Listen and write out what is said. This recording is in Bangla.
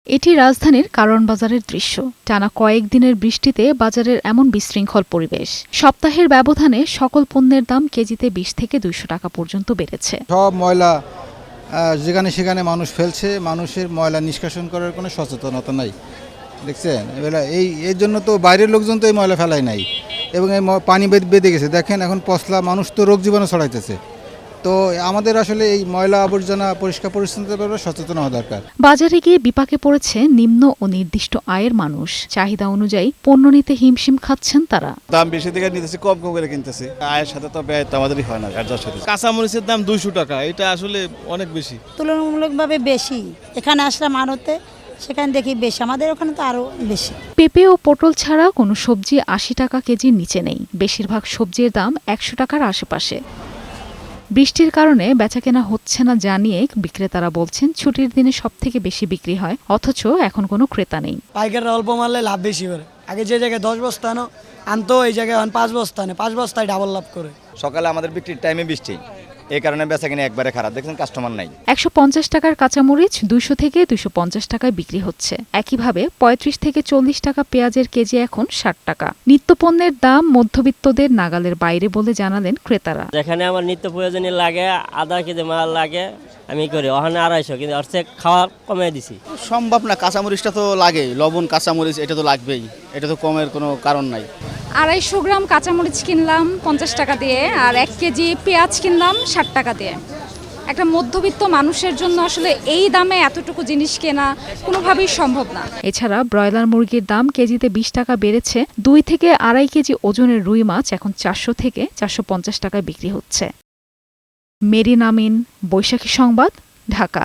এটি রাজধানীর কারওয়ান বাজারের দৃশ্য। টানা কয়েকদিনের বৃষ্টিতে বাজারের এমন বিশৃঙ্খল পরিবেশ। সপ্তাহের ব্যবধানে সকল পণ্যের দাম কেজিতে ২০ থেকে ২০০ টাকা পর্যন্ত বেড়েছে। সব ময়লা যেখানে সেখানে মানুষ ফেলছে, মানুষের ময়লা নিষ্কাশন করার কোনো সচেতনতা নাই। দেখছেন, এবার এই জন্য তো বাইরের লোকজন তো এই ময়লা ফেলায় নাই, এবং এই পানি বেঁধে গেছে। দেখেন এখন পশলা, মানুষ তো রোগ জীবাণু ছড়াইতেছে। তো আমাদের আসলে এই ময়লা আবর্জনা পরিষ্কার পরিচ্ছন্নতার ব্যাপারে সচেতন হওয়া দরকার। বাজারে গিয়ে বিপাকে পড়েছে নিম্ন ও নির্দিষ্ট আয়ের মানুষ। চাহিদা অনুযায়ী পণ্য নিতে হিমশিম খাচ্ছেন তারা। দাম বেশি থেকে নিতেছি, কম কম করে কিনতেছি। আয়ের সাথে তো ব্যয় তো আমাদেরই হয় না, অ্যাডজাস্ট হতে। কাঁচামরিচের দাম 200 টাকা, এটা আসলে অনেক বেশি, তুলনামূলকভাবে বেশি। এখানে আসলাম আড়তে, সেখানে দেখি বেশি, আমাদের ওখানে তো আরো বেশি। পেঁপে ও পটল ছাড়া কোনো সবজি ৮০ টাকা কেজির নিচে নেই। বেশিরভাগ সবজির দাম ১০০ টাকার আশেপাশে। বৃষ্টির কারণে বেচাকেনা হচ্ছে না জানিয়ে বিক্রেতারা বলছেন ছুটির দিনে সবথেকে বেশি বিক্রি হয়, অথচ এখন কোনো ক্রেতা নেই। পাইকাররা অল্প মারলে লাভ বেশি করে। আগে যে জায়গায় 10 বস্তা আনতো, এই জায়গায় 5 বস্তা আনে, 5 বস্তায় ডাবল লাভ করে। সকালে আমাদের বিক্রির টাইমে বৃষ্টি, এই কারণে বেচাকেনা একবারে খারাপ। দেখছেন কাস্টমার নাই। ১৫০ টাকার কাঁচামরিচ ২০০ থেকে ২৫০ টাকায় বিক্রি হচ্ছে। একইভাবে ৩৫ থেকে ৪০ টাকা পেঁয়াজের কেজি এখন ৬০ টাকা। নিত্যপণ্যের দাম মধ্যবিত্তদের নাগালের বাইরে বলে জানালেন ক্রেতারা। যেখানে আমার নিত্য প্রয়োজনীয় লাগে, আধা কেজি মাল লাগে, আমি করি ওখানে ২৫০, কিন্তু ওর চেয়ে খাওয়া কমিয়ে দিছি। সম্ভব না, কাঁচামরিচটা তো লাগেই, লবণ কাঁচামরিচ এটা তো লাগবেই, এটা তো কমের কোনো কারণ নাই। ২৫০ গ্রাম কাঁচামরিচ কিনলাম ৫০ টাকা দিয়ে, আর ১ কেজি পেঁয়াজ কিনলাম ৬০ টাকা দিয়ে। একটা মধ্যবিত্ত মানুষের জন্য আসলে এই দামে এতটুকু জিনিস কেনা কোনোভাবেই সম্ভব না। এছাড়া ব্রয়লার মুরগির দাম কেজিতে ২০ টাকা বেড়েছে। ২ থেকে আড়াই কেজি ওজনের রুই মাছ এখন ৪০০ থেকে ৪৫০ টাকায় বিক্রি হচ্ছে। মেরিন আমিন, বৈশাখী সংবাদ, ঢাকা।